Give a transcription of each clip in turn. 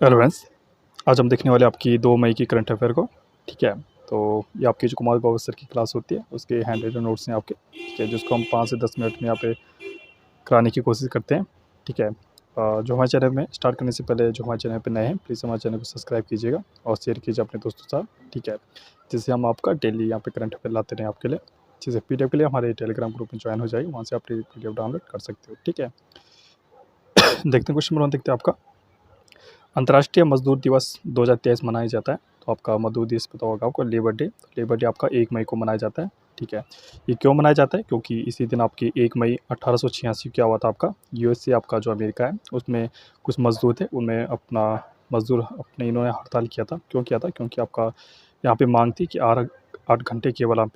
Hello friends. आज हम देखने वाले आपकी 2 मई की करंट अफेयर को। ठीक है, तो ये आपकी जो कुमार बाबू सर की क्लास होती है उसके हैंड रिटन नोट्स हैं आपके। ठीक है, जिसको हम 5 से 10 मिनट में यहाँ पे कराने की कोशिश करते हैं। ठीक है, जो हमारे चैनल में स्टार्ट करने से पहले जो हमारे चैनल पे नए हैं प्लीज़ हमारे चैनल को सब्सक्राइब कीजिएगा और शेयर कीजिए अपने दोस्तों के साथ। ठीक है, जिससे हम आपका डेली यहाँ पे करंट अफेयर लाते रहें आपके लिए। चीज़ें पीडीएफ के लिए हमारे टेलीग्राम ग्रुप में ज्वाइन हो जाएगी, वहाँ से आप पीडीएफ डाउनलोड कर सकते हो। ठीक है, देखते हैं क्वेश्चन नंबर 1 देखते हैं आपका। अंतर्राष्ट्रीय मजदूर दिवस 2023 मनाया जाता है। तो आपका मजदूर दिवस पता होगा आपको, लेबर डे। लेबर डे आपका 1 मई को मनाया जाता है। ठीक है, ये क्यों मनाया जाता है? क्योंकि इसी दिन आपकी 1 मई 1886 क्या हुआ था आपका, यूएसए आपका जो अमेरिका है उसमें कुछ मजदूर थे, उनमें अपना मजदूर अपने इन्होंने हड़ताल किया था। क्यों किया था? क्योंकि आपका यहाँ पे मांग थी कि 8 घंटे केवल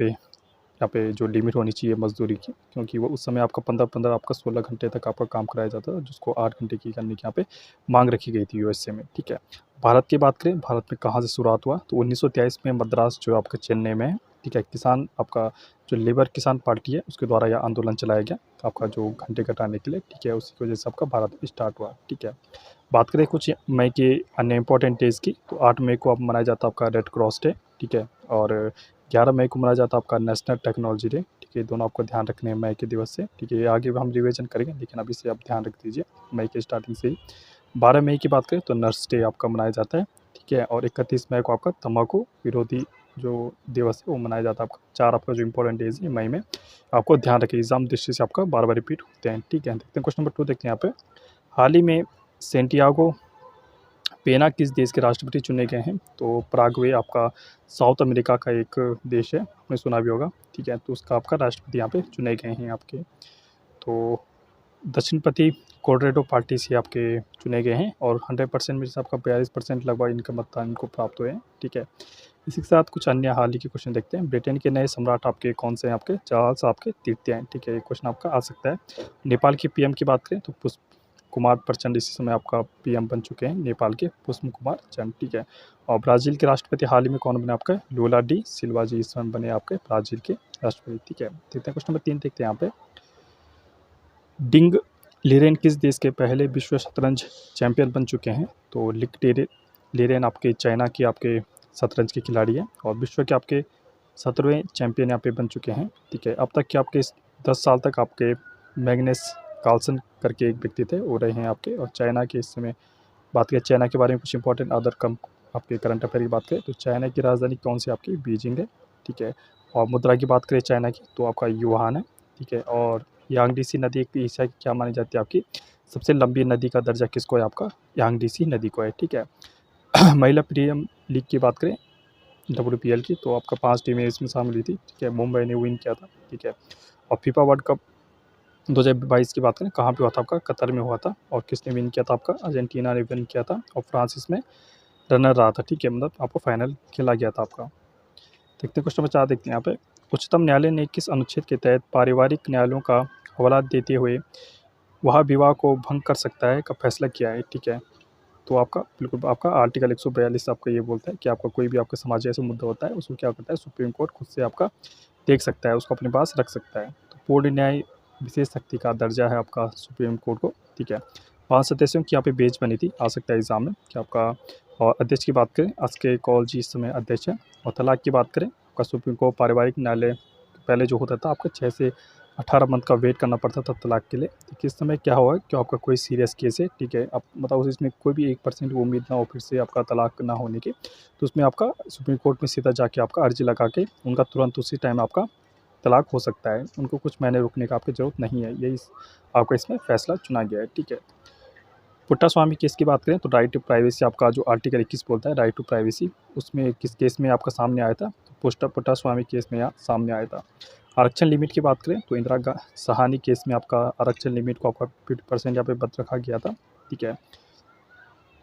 यहाँ पे जो लिमिट होनी चाहिए मजदूरी की, क्योंकि वो उस समय आपका 15-15 आपका 16 घंटे तक आपका काम कराया जाता था, जिसको 8 घंटे की करने की यहाँ पे मांग रखी गई थी यूएसए में। ठीक है, भारत की बात करें, भारत में कहाँ से शुरुआत हुआ तो 1923 में मद्रास जो आपका चेन्नई में है। ठीक है, किसान आपका जो लेबर किसान पार्टी है उसके द्वारा यह आंदोलन चलाया गया आपका जो घंटे घटाने के लिए। ठीक है, उसी की वजह से आपका भारत में स्टार्ट हुआ। ठीक है, बात करें कुछ मई के अन्य इंपॉर्टेंट डेज़ की, तो 8 मई को आप मनाया जाता है आपका रेड क्रॉस डे। ठीक है, और 11 मई को मनाया जाता है आपका नेशनल टेक्नोलॉजी डे। ठीक है, दोनों आपको ध्यान रखने हैं मई के दिवस से। ठीक है, ये आगे हम रिवीजन करेंगे, लेकिन अभी से आप ध्यान रख दीजिए मई के स्टार्टिंग से ही। 12 मई की बात करें तो नर्स डे आपका मनाया जाता है। ठीक है, और 31 मई को आपका तंबाकू विरोधी जो दिवस है वो मनाया जाता है आपका। 4 आपका जो इंपॉर्टेंट डेज है मई में, आपको ध्यान रखिए, एग्जाम दृष्टि से आपका बार बार रिपीट होते हैं। ठीक है, देखते हैं क्वेश्चन नंबर 2 देखते हैं यहाँ पे। हाल ही में सेंटियागो पेना किस देश के राष्ट्रपति चुने गए हैं? तो पराग्वे आपका साउथ अमेरिका का एक देश है, आपने सुना भी होगा। ठीक है, तो उसका आपका राष्ट्रपति यहाँ पे चुने गए हैं आपके। तो दक्षिणपति कोलोरेडो पार्टी से आपके चुने गए हैं और 100% में से आपका 42% लगभग इनका मतदान इनको प्राप्त हुए हैं। ठीक है, इसी के साथ कुछ अन्य हाल ही के क्वेश्चन देखते हैं। ब्रिटेन के नए सम्राट आपके कौन से हैं? आपके चार्ल्स आपके तृतीय हैं। ठीक है, ये क्वेश्चन आपका आ सकता है। नेपाल के पीएम की बात करें तो पुष्प कुमार प्रचंड इसी समय आपका पीएम बन चुके हैं, नेपाल के पुष्प कुमार चंद। ठीक है, और ब्राज़ील के राष्ट्रपति हाल ही में कौन बने? आपका लूला डी सिल्वा जी इस समय बने आपके ब्राज़ील के राष्ट्रपति। ठीक है, देखते हैं क्वेश्चन नंबर 3 देखते हैं यहाँ पे। डिंग लिरेन किस देश के पहले विश्व शतरंज चैंपियन बन चुके हैं? तो लिरेन आपके चाइना की आपके शतरंज के खिलाड़ी हैं और विश्व के आपके 17वें चैंपियन यहाँ पे बन चुके हैं। ठीक है, अब तक के आपके 10 साल तक आपके मैग्नेस कार्लसन करके एक व्यक्ति थे, वो रहे हैं आपके। और चाइना के इस समय बात करें, चाइना के बारे में कुछ इंपॉर्टेंट अदर कम आपके करंट अफेयर की बात करें तो चाइना की राजधानी कौन सी आपकी? बीजिंग है। ठीक है, और मुद्रा की बात करें चाइना की तो आपका युआन है। ठीक है, और यांगडीसी नदी एक एशिया की क्या मानी जाती है आपकी? सबसे लंबी नदी का दर्जा किसको है? आपका यांगडीसी नदी को है। ठीक है, महिला प्रीमियर लीग की बात करें WPL की तो आपका 5 टीमें इसमें शामिल हुई थी। ठीक है, मुंबई ने विन किया था। ठीक है, और फीफा वर्ल्ड कप 2022 की बात करें कहाँ पे हुआ था? आपका कतर में हुआ था। और किसने विन किया था? आपका अर्जेंटीना ने विन किया था और फ्रांस इसमें रनर रहा था। ठीक है, मतलब आपको फाइनल खेला गया था आपका। देखते हैं क्वेश्चन नंबर 4 देखते हैं यहाँ पे। उच्चतम न्यायालय ने किस अनुच्छेद के तहत पारिवारिक न्यायालयों का हवाला देते हुए वह विवाह को भंग कर सकता है का फैसला किया है? ठीक है, तो आपका बिल्कुल आपका आर्टिकल 142 आपका ये बोलता है कि आपका कोई भी आपका समाज ऐसा मुद्दा होता है उसको क्या करता है, सुप्रीम कोर्ट खुद से आपका देख सकता है, उसको अपने पास रख सकता है। तो पूर्ण न्याय विशेष शक्ति का दर्जा है आपका सुप्रीम कोर्ट को। ठीक है, 5 सदस्यों की यहाँ पे बेंच बनी थी, आ सकता है एग्जाम में कि आपका। और अध्यक्ष की बात करें अस्के कौल जी इस समय अध्यक्ष है। और तलाक की बात करें आपका सुप्रीम कोर्ट पारिवारिक न्यायालय पहले जो होता था आपका 6 से 18 मंथ का वेट करना पड़ता था तलाक के लिए। तो किस समय क्या हुआ कि आपका कोई सीरियस केस है? ठीक है, आप मतलब इसमें कोई भी 1% उम्मीद ना हो फिर से आपका तलाक ना होने की, तो उसमें आपका सुप्रीम कोर्ट में सीधा जाके आपका अर्जी लगा के उनका तुरंत उसी टाइम आपका तलाक हो सकता है। उनको कुछ महीने रुकने का आपकी ज़रूरत नहीं है, यही आपका इसमें फैसला चुना गया है। ठीक है, पुट्टास्वामी केस की बात करें तो राइट टू प्राइवेसी आपका जो आर्टिकल 21 बोलता है राइट टू प्राइवेसी, उसमें किस केस में आपका सामने आया था? तो पुट्टास्वामी केस में यहाँ सामने आया था। आरक्षण लिमिट की बात करें तो इंदिरा सहानी केस में आपका आरक्षण लिमिट को आपका 50% यहाँ पे बंद रखा गया था। ठीक है,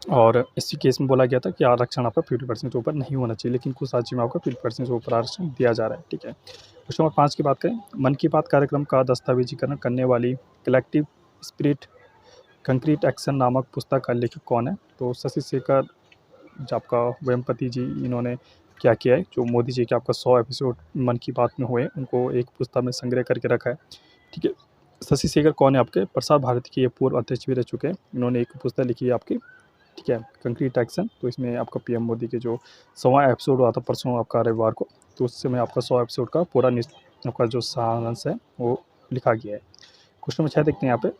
और इसी केस में बोला गया था कि आरक्षण आपका 50% से ऊपर नहीं होना चाहिए, लेकिन कुछ राज्यों में आपका 50% से ऊपर आरक्षण दिया जा रहा है। ठीक है, क्वेश्चन नंबर 5 की बात करें, मन की बात कार्यक्रम का दस्तावेजीकरण करने वाली कलेक्टिव स्पिरिट कंक्रीट एक्शन नामक पुस्तक का लेखक कौन है? तो शशि शेखर जो आपका वेम्पति जी, इन्होंने क्या किया है, जो मोदी जी के आपका 100 एपिसोड मन की बात में हुए उनको एक पुस्तक में संग्रह करके रखा है। ठीक है, शशि शेखर कौन है? आपके प्रसार भारती के ये पूर्व अध्यक्ष भी रह चुके हैं, इन्होंने एक पुस्तक लिखी है आपकी। ठीक है, कंक्रीट एक्शन। तो इसमें आपका पीएम मोदी के जो 100वां एपिसोड हुआ था परसों आपका रविवार को, तो उस समय आपका 100 एपिसोड का पूरा आपका जो सारांश है वो लिखा गया है। क्वेश्चन नंबर 6 देखते हैं यहाँ पे।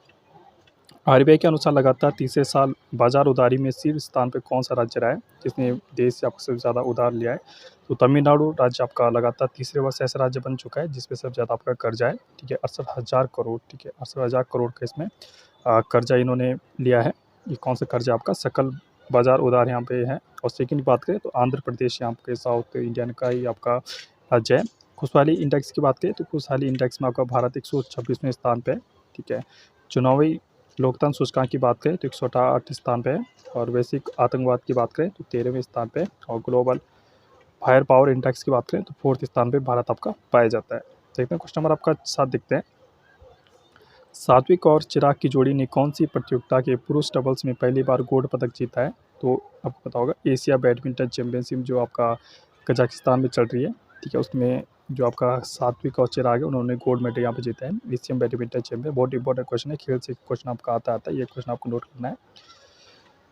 आरबीआई के अनुसार लगातार तीसरे साल बाजार उधारी में शीर्ष स्थान पे कौन सा राज्य रहा है जिसने देश से आपको सबसे ज़्यादा उधार लिया है? तो तमिलनाडु राज्य आपका लगातार तीसरे वर्ष ऐसा राज्य बन चुका है जिसपे सबसे ज़्यादा आपका कर्जा है, ठीक है, 68,000 करोड़, ठीक है, 68,000 करोड़ का इसमें कर्जा इन्होंने लिया है। ये कौन सा कर्जा आपका सकल बाजार उधार यहाँ पे है। और सेकंड की बात करें तो आंध्र प्रदेश यहाँ पे साउथ इंडियन का ही आपका राज्य है। खुशहाली इंडेक्स की बात करें तो खुशहाली इंडेक्स में आपका भारत 126वें स्थान पे है, ठीक है। चुनावी लोकतंत्र सूचकांक की बात करें तो 168 स्थान पे है। और वैश्विक आतंकवाद की बात करें तो 13वें स्थान पे है। और ग्लोबल फायर पावर इंडेक्स की बात करें तो 4th स्थान पे भारत आपका पाया जाता है। देखते हैं क्वेश्चन नंबर आपका 7 देखते हैं। सात्विक और चिराग की जोड़ी ने कौन सी प्रतियोगिता के पुरुष डबल्स में पहली बार गोल्ड पदक जीता है? तो आपको पता होगा एशिया बैडमिंटन चैंपियनशिप जो आपका कजाकिस्तान में चल रही है, ठीक है, उसमें जो आपका सात्विक और चिराग है उन्होंने गोल्ड मेडल यहाँ पे जीता है। एशियन बैडमिंटन चैंपियन बहुत इंपॉर्टेंट क्वेश्चन है, खेल से क्वेश्चन आपका आता है, ये क्वेश्चन आपको नोट करना है।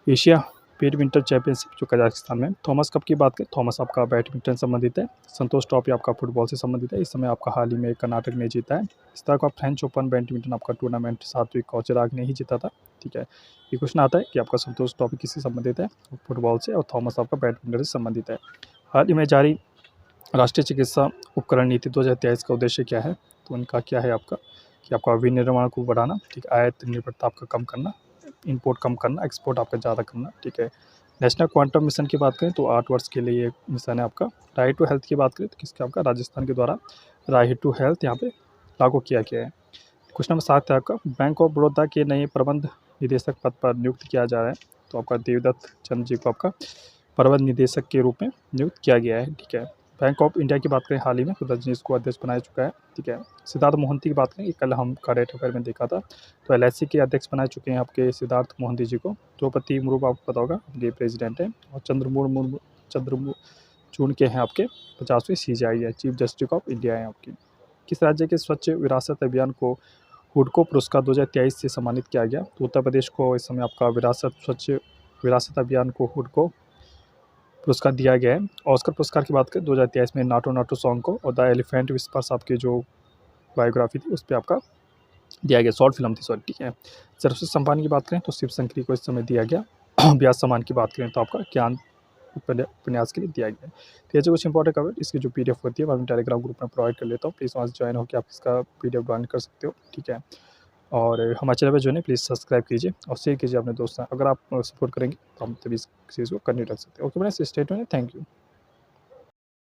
एशिया बैडमिंटन चैंपियनशिप जो कजाकिस्तान में। थॉमस कप की बात करें, थॉमस आपका बैडमिंटन संबंधित है। संतोष ट्रॉफी आपका फुटबॉल से संबंधित है, इस समय आपका हाल ही में कर्नाटक ने जीता है। इस तरह का फ्रेंच ओपन बैडमिंटन आपका टूर्नामेंट सात्विक और चिराग ने ही जीता था, ठीक है। ये क्वेश्चन आता है कि आपका संतोष ट्रॉफी किससे संबंधित है? फुटबॉल से। और थॉमस आपका बैडमिंटन से संबंधित है। हाल ही में जारी राष्ट्रीय चिकित्सा उपकरण नीति 2023 का उद्देश्य क्या है? तो उनका क्या है आपका कि आपका विनिर्माण को बढ़ाना, ठीक, आयात निर्भरता आपका कम करना, इंपोर्ट कम करना, एक्सपोर्ट आपका ज़्यादा करना, ठीक है। नेशनल क्वांटम मिशन की बात करें तो 8 वर्ष के लिए ये मिशन है आपका। राइट टू हेल्थ की बात करें तो किसका आपका राजस्थान के द्वारा राइट टू हेल्थ यहाँ पे लागू किया गया है। क्वेश्चन नंबर 7 है आपका। बैंक ऑफ बड़ौदा के नए प्रबंध निदेशक पद पर नियुक्त किया जा रहा है, तो आपका देवदत्त चंद्र जी को आपका प्रबंध निदेशक के रूप में नियुक्त किया गया है, ठीक है। बैंक ऑफ इंडिया की बात करें हाल ही में तो रजनीश को अध्यक्ष बनाया चुका है, ठीक है। सिद्धार्थ मोहंती की बात करें, कल हम करेंट अफेयर में देखा था, तो एलआईसी के अध्यक्ष बनाए चुके हैं आपके सिद्धार्थ मोहंती जी को। द्रौपदी मुर्मू आपको पता होगा ये प्रेसिडेंट है। और चंद्रचूड़ के हैं आपके 50वें सीजेआई है, चीफ जस्टिस ऑफ इंडिया है आपकी। किस राज्य के स्वच्छ विरासत अभियान को हुडको पुरस्कार 2023 से सम्मानित किया गया? तो उत्तर प्रदेश को इस समय आपका स्वच्छ विरासत अभियान को हुडको पुरस्कार दिया गया है। ऑस्कर पुरस्कार की बात करें 2023 में नाटो नाटो सॉन्ग को और द एलिफेंट विस्पर्स आपकी जो बायोग्राफी थी उस पर आपका दिया गया, शॉर्ट फिल्म थी सॉरी, ठीक है। सर्वश्रेष्ठ सम्मान की बात करें तो शिव शंकरी को इस समय दिया गया। व्यास सम्मान की बात करें तो आपका ज्ञान उपन्यास के लिए दिया गया है। तो ये जो कुछ इंपॉर्टेंट कवर इसकी जो पीडीएफ होती है मैं टेलीग्राम ग्रुप में प्रोवाइड कर लेता हूँ, प्लीज़ वहाँ से ज्वाइन होकर आप इसका पीडीएफ डाउनलोड कर सकते हो, ठीक है। और हमारे चैनल पर जो है प्लीज़ सब्सक्राइब कीजिए और शेयर कीजिए अपने दोस्तों। अगर आप सपोर्ट करेंगे तो हम तभी इस चीज़ को करने रख सकते हैं। Okay friends, stay tuned, thank you.